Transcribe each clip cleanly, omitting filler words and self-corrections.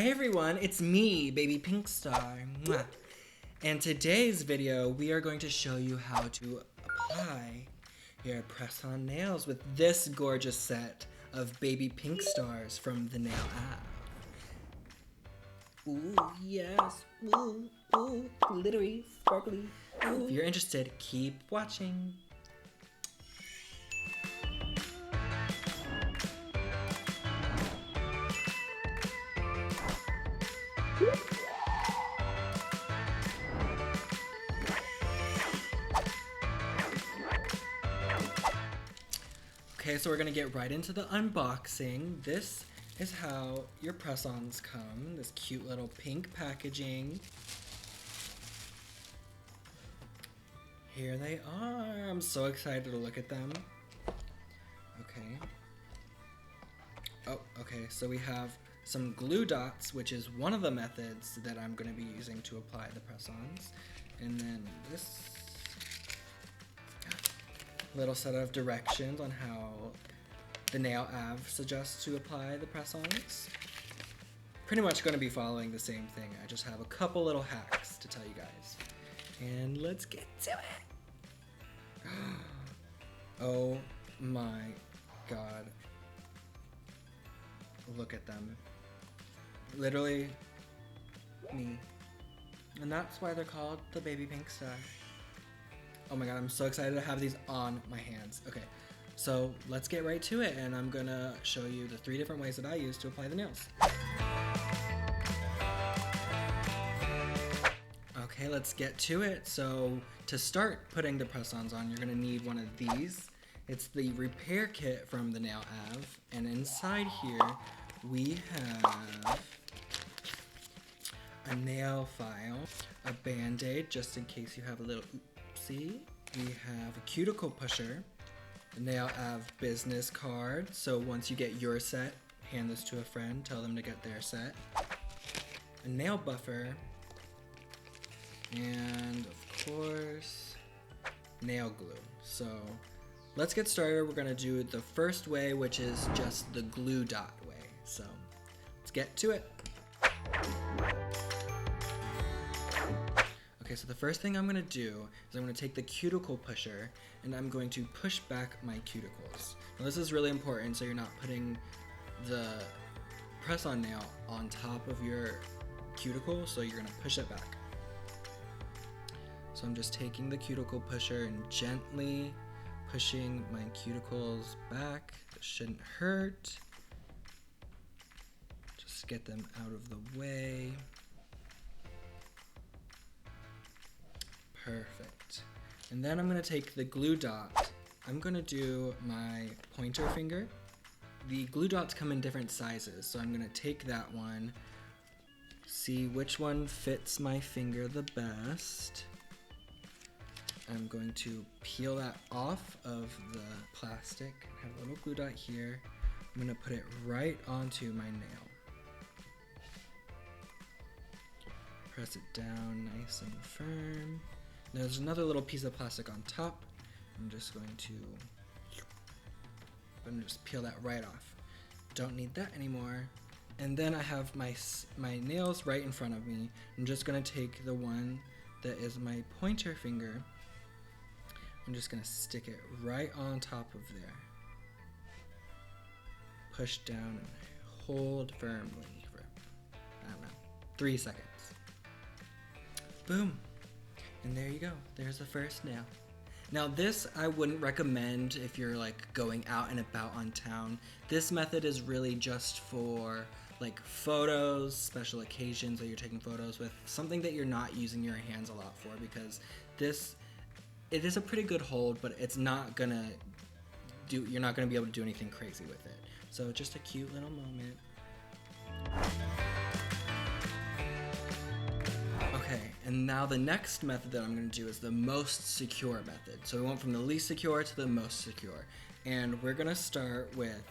Hey everyone, it's me, Baby Pink Star. Mwah. In today's video, we are going to show you how to apply your press-on nails with this gorgeous set of Baby Pink Stars from the Nail app. Ooh, yes. Ooh, ooh, glittery, sparkly. Ooh. If you're interested, keep watching. Okay, so we're gonna get right into the unboxing. This is how your press-ons come. This cute little pink packaging. Here they are. I'm so excited to look at them. Okay. Oh, okay, so we have some glue dots, which is one of the methods that I'm gonna be using to apply the press-ons. And then this little set of directions on how the Nail app suggests to apply the press-ons. Pretty much going to be following the same thing. I just have a couple little hacks to tell you guys. And let's get to it. Oh my god. Look at them. Literally me. And that's why they're called the Baby Pink Star. Oh my god, I'm so excited to have these on my hands. Okay, so let's get right to it, and I'm gonna show you the 3 different ways that I use to apply the nails. Okay, let's get to it. So to start putting the press-ons on, you're gonna need one of these. It's the repair kit from the Nail app, and inside here we have a nail file, a band-aid just in case you have a little oopsie. We have a cuticle pusher, the Nail app business card, so once you get your set, hand this to a friend, tell them to get their set, a nail buffer, and of course, nail glue. So let's get started. We're gonna do the first way, which is just the glue dot way. So let's get to it. Okay, so the first thing I'm gonna do is I'm gonna take the cuticle pusher and I'm going to push back my cuticles. Now this is really important so you're not putting the press-on nail on top of your cuticle, so you're gonna push it back. So I'm just taking the cuticle pusher and gently pushing my cuticles back. This shouldn't hurt. Just get them out of the way. Perfect. And then I'm gonna take the glue dot. I'm gonna do my pointer finger. The glue dots come in different sizes, so I'm gonna take that one, see which one fits my finger the best. I'm going to peel that off of the plastic. I have a little glue dot here. I'm gonna put it right onto my nail. Press it down nice and firm. There's another little piece of plastic on top. I'm just going to just peel that right off. Don't need that anymore. And then I have my nails right in front of me. I'm just gonna take the one that is my pointer finger. I'm just gonna stick it right on top of there. Push down and hold firmly for, I don't know, 3 seconds. Boom. And there you go, there's the first nail. Now this I wouldn't recommend if you're like going out and about on town. This method is really just for like photos, special occasions that you're taking photos with, something that you're not using your hands a lot for, because it is a pretty good hold, but it's not gonna you're not gonna be able to do anything crazy with it. So just a cute little moment. Okay, and now the next method that I'm going to do is the most secure method. So we went from the least secure to the most secure. And we're going to start with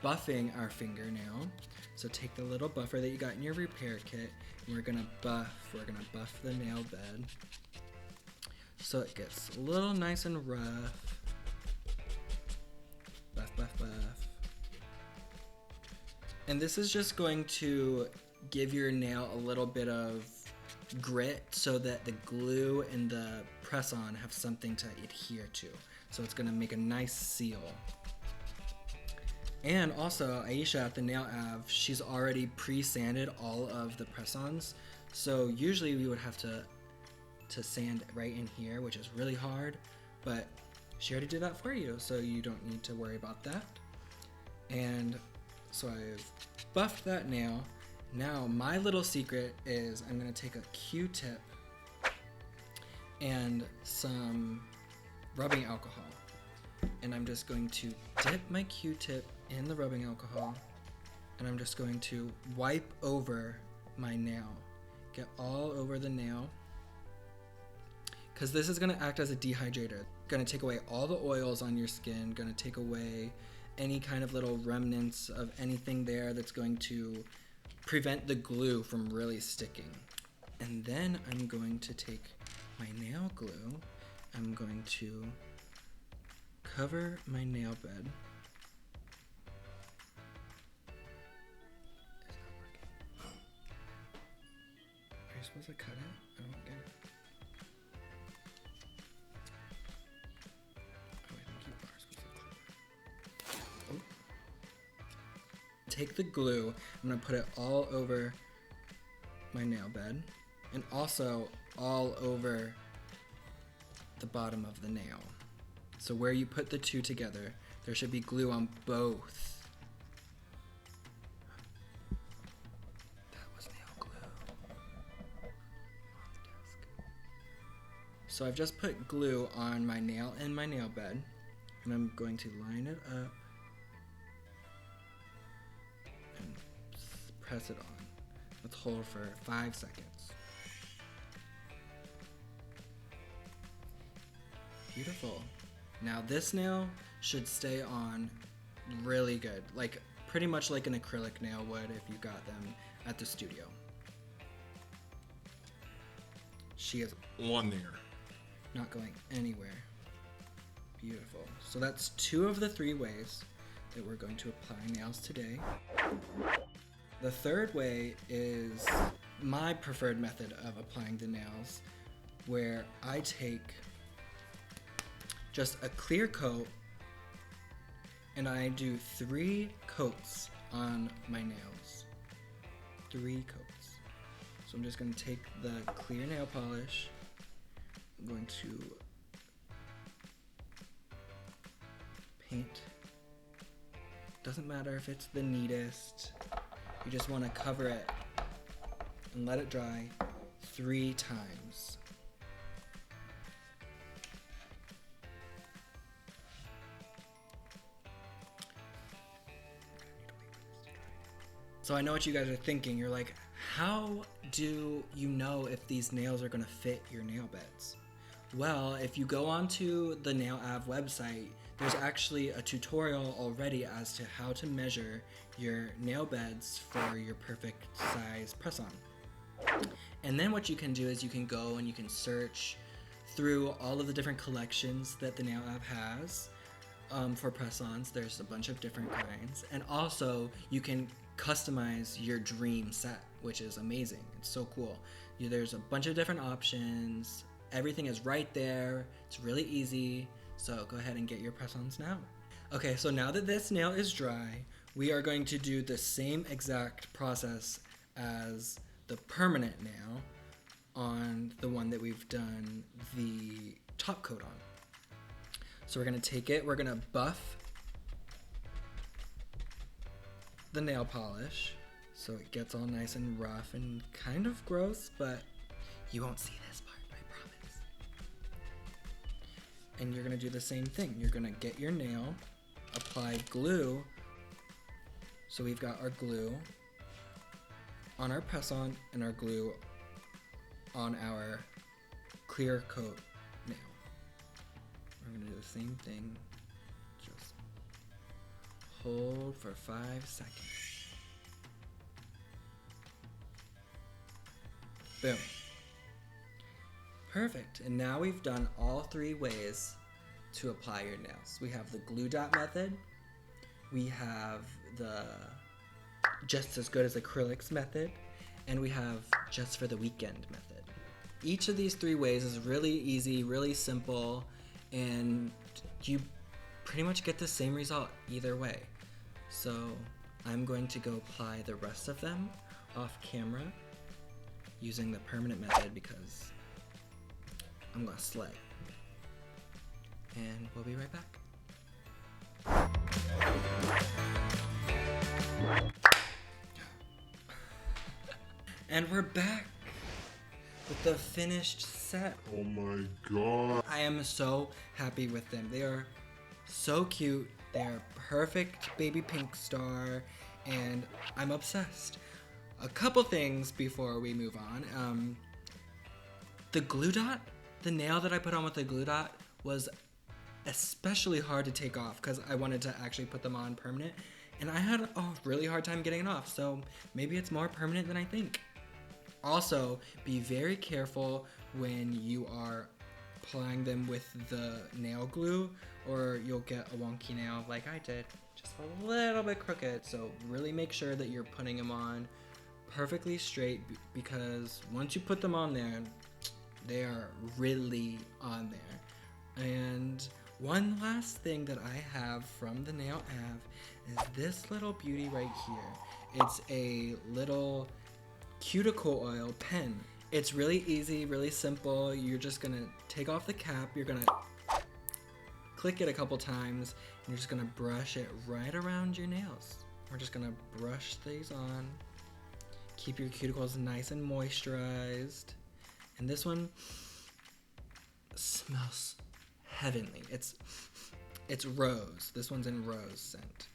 buffing our fingernail. So take the little buffer that you got in your repair kit, and we're going to buff the nail bed so it gets a little nice and rough. Buff, buff, buff. And this is just going to give your nail a little bit of grit so that the glue and the press-on have something to adhere to. So it's gonna make a nice seal. And also, Aisha at the Nail Ave, she's already pre-sanded all of the press-ons. So usually we would have to sand right in here, which is really hard, but she already did that for you, so you don't need to worry about that. And so I've buffed that nail. Now my little secret is I'm gonna take a Q-tip and some rubbing alcohol. And I'm just going to dip my Q-tip in the rubbing alcohol, and I'm just going to wipe over my nail. Get all over the nail, because this is gonna act as a dehydrator. Gonna take away all the oils on your skin, gonna take away any kind of little remnants of anything there that's going to prevent the glue from really sticking. And then I'm going to take my nail glue, I'm going to cover my nail bed. Is that working? Are you supposed to cut it? I don't get it. Oh, I think you are supposed to clip it. Oh. Take the glue, I'm gonna put it all over my nail bed and also all over the bottom of the nail. So where you put the two together, there should be glue on both. That was nail glue on the desk. So I've just put glue on my nail and my nail bed, and I'm going to line it up and press it on. Let's hold for 5 seconds. Beautiful. Now this nail should stay on really good, like pretty much like an acrylic nail would if you got them at the studio. She is on there. Not going anywhere. Beautiful. So that's 2 of the 3 ways that we're going to apply nails today. The third way is my preferred method of applying the nails, where I take just a clear coat and I do 3 coats on my nails. 3 coats. So I'm just going to take the clear nail polish. I'm going to paint. Doesn't matter if it's the neatest. You just want to cover it and let it dry 3 times. So I know what you guys are thinking. You're like, how do you know if these nails are gonna fit your nail beds? Well, if you go onto the Nail Ave website, there's actually a tutorial already as to how to measure your nail beds for your perfect size press-on. And then what you can do is you can go and you can search through all of the different collections that the Nail Ave has for press-ons. There's a bunch of different kinds. And also, you can customize your dream set, which is amazing. It's so cool. There's a bunch of different options. Everything is right there. It's really easy. So go ahead and get your press-ons now. Okay, so now that this nail is dry, we are going to do the same exact process as the permanent nail on the one that we've done the top coat on. So we're gonna take it, we're gonna buff the nail polish so it gets all nice and rough and kind of gross, but you won't see this part, I promise. And you're gonna do the same thing. You're gonna get your nail, apply glue. So we've got our glue on our press-on and our glue on our clear coat nail. We're gonna do the same thing. Just hold for 5 seconds. Boom. Perfect. And now we've done all 3 ways to apply your nails. We have the glue dot method. We have the just as good as acrylics method. and we have just for the weekend method. Each of these 3 ways is really easy, really simple, and you pretty much get the same result either way. So I'm going to go apply the rest of them off camera using the permanent method because I'm gonna slay. And we'll be right back. And we're back with the finished set. Oh my god. I am so happy with them. They are so cute. They are perfect baby pink star, and I'm obsessed. A couple things before we move on. The glue dot, the nail that I put on with the glue dot was especially hard to take off because I wanted to actually put them on permanent, and I had a really hard time getting it off, so maybe it's more permanent than I think. Also, be very careful when you are applying them with the nail glue, or you'll get a wonky nail like I did, just a little bit crooked. So really make sure that you're putting them on perfectly straight, because once you put them on there, they are really on there. And one last thing that I have from the Nail Ave is this little beauty right here. It's a little cuticle oil pen. It's really easy, really simple. You're just gonna take off the cap, you're gonna click it a couple times, and you're just gonna brush it right around your nails. We're just gonna brush these on. Keep your cuticles nice and moisturized. And this one smells heavenly. It's rose. This one's in rose scent.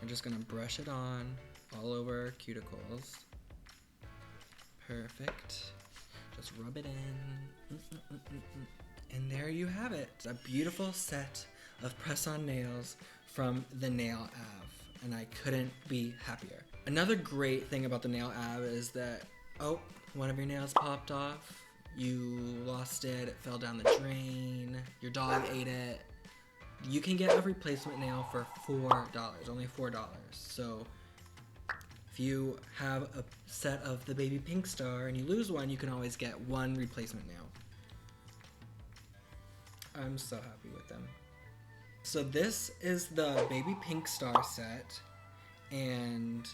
We're just gonna brush it on all over cuticles. Perfect. Just rub it in. And there you have it. A beautiful set of press-on nails from the Nail Ave. And I couldn't be happier. Another great thing about the Nail Ave is that, one of your nails popped off. You lost it. It fell down the drain. Your dog ate it. You can get a replacement nail for $4. Only $4. So if you have a set of the baby pink star and you lose one, you can always get one replacement nail. I'm so happy with them. So this is the baby pink star set, and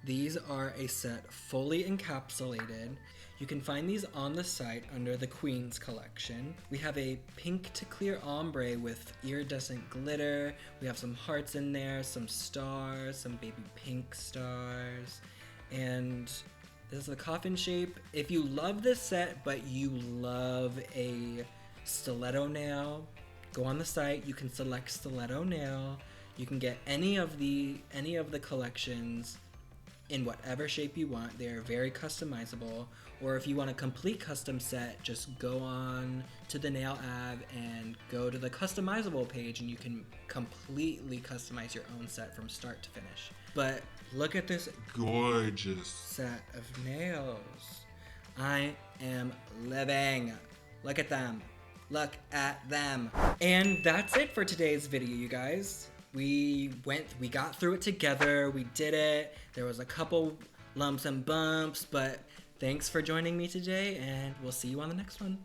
these are a set fully encapsulated. You can find these on the site under the Queen's collection. We have a pink to clear ombre with iridescent glitter. We have some hearts in there, some stars, some baby pink stars. And this is the coffin shape. If you love this set, but you love a stiletto nail, go on the site. You can select stiletto nail. You can get any of the collections in whatever shape you want. They are very customizable. Or if you want a complete custom set, just go on to the Nail Ave and go to the customizable page, and you can completely customize your own set from start to finish. But look at this gorgeous set of nails. I am living. Look at them. Look at them. And that's it for today's video, you guys. We got through it together. We did it. There was a couple lumps and bumps, but thanks for joining me today, and we'll see you on the next one.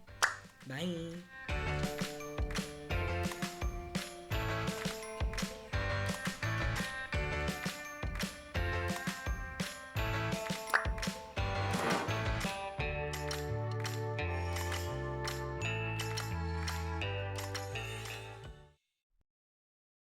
Bye.